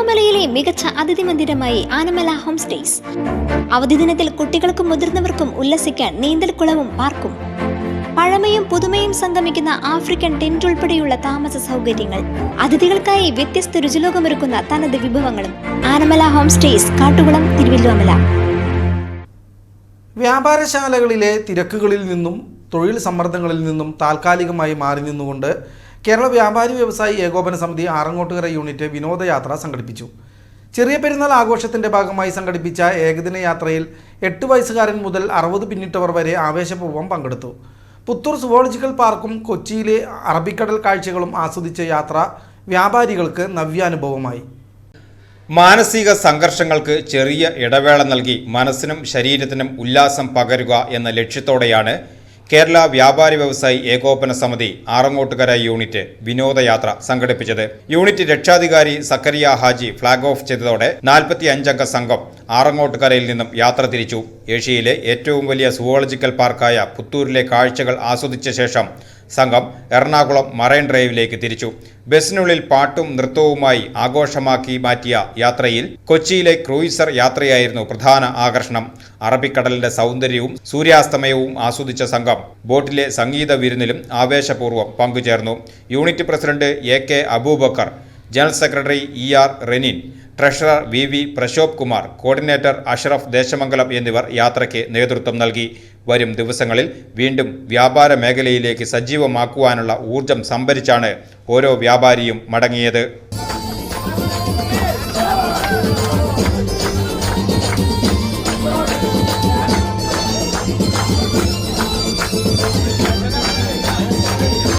തിരുവല്ലോമലയിലെ മികച്ച അതിഥി മന്ദിരമായി Anamala home stays. അവധി ദിനത്തിൽ കുട്ടികൾക്കും മുതിർന്നവർക്കും ഉല്ലസിക്കാൻ നീന്തൽക്കുളവും പാർക്കും. പഴമയും പുതുമയും സംഗമിക്കുന്ന ആഫ്രിക്കൻ ടെന്റ് ഉൾപ്പെടെയുള്ള താമസ സൗകര്യങ്ങൾ, അതിഥികൾക്കായി വ്യത്യസ്ത രുചിലോകമൊരുക്കുന്ന തനത് വിഭവങ്ങളും. Anamala home stays, Kattukulam, Thiruvallomala. വ്യാപാരശാലകളിലെ തിരക്കുകളിൽ നിന്നും തൊഴിൽ സമ്മർദ്ദങ്ങളിൽ നിന്നും താൽക്കാലികമായി മാറി നിന്നുകൊണ്ട് കേരള വ്യാപാരി വ്യവസായി ഏകോപന സമിതി ആറങ്ങോട്ടുകര യൂണിറ്റ് വിനോദയാത്ര സംഘടിപ്പിച്ചു. ചെറിയ പെരുന്നാൾ ആഘോഷത്തിൻ്റെ ഭാഗമായി സംഘടിപ്പിച്ച ഏകദിന യാത്രയിൽ 8 വയസ്സുകാരൻ മുതൽ 60 പിന്നിട്ടവർ വരെ ആവേശപൂർവ്വം പങ്കെടുത്തു. പുത്തൂർ സുവോളജിക്കൽ പാർക്കും കൊച്ചിയിലെ അറബിക്കടൽ കാഴ്ചകളും ആസ്വദിച്ച യാത്ര വ്യാപാരികൾക്ക് നവ്യാനുഭവമായി. മാനസിക സംഘർഷങ്ങൾക്ക് ചെറിയ ഇടവേള നൽകി മനസ്സിനും ശരീരത്തിനും ഉല്ലാസം പകരുക എന്ന ലക്ഷ്യത്തോടെയാണ് കേരള വ്യാപാരി വ്യവസായി ഏകോപന സമിതി ആറങ്ങോട്ടുകര യൂണിറ്റ് വിനോദയാത്ര സംഘടിപ്പിച്ചത്. യൂണിറ്റ് രക്ഷാധികാരി സക്കറിയ ഹാജി ഫ്ളാഗ് ഓഫ് ചെയ്തതോടെ 45 അംഗ സംഘം ആറങ്ങോട്ടുകരയിൽ നിന്നും യാത്ര തിരിച്ചു. ഏഷ്യയിലെ ഏറ്റവും വലിയ സുവോളജിക്കൽ പാർക്കായ പുത്തൂരിലെ കാഴ്ചകൾ ആസ്വദിച്ച ശേഷം സംഘം എറണാകുളം മറൈൻ ഡ്രൈവിലേക്ക് തിരിച്ചു. ബസ്സിനുള്ളിൽ പാട്ടും നൃത്തവുമായി ആഘോഷമാക്കി മാറ്റിയ യാത്രയിൽ കൊച്ചിയിലെ ക്രൂയിസർ യാത്രയായിരുന്നു പ്രധാന ആകർഷണം. അറബിക്കടലിന്റെ സൗന്ദര്യവും സൂര്യാസ്തമയവും ആസ്വദിച്ച സംഘം ബോട്ടിലെ സംഗീത വിരുന്നിലും ആവേശപൂർവ്വം പങ്കുചേർന്നു. Unit president AK Abubakar, general secretary ER Renin, treasurer VV Prashobh Kumar, coordinator Ashraf Desamangalam എന്നിവർ യാത്രയ്ക്ക് നേതൃത്വം നൽകി. വരും ദിവസങ്ങളിൽ വീണ്ടും വ്യാപാര മേഖലയിലേക്ക് സജീവമാക്കുവാനുള്ള ഊർജം സംഭരിച്ചാണ് ഓരോ വ്യാപാരിയും മടങ്ങിയത്.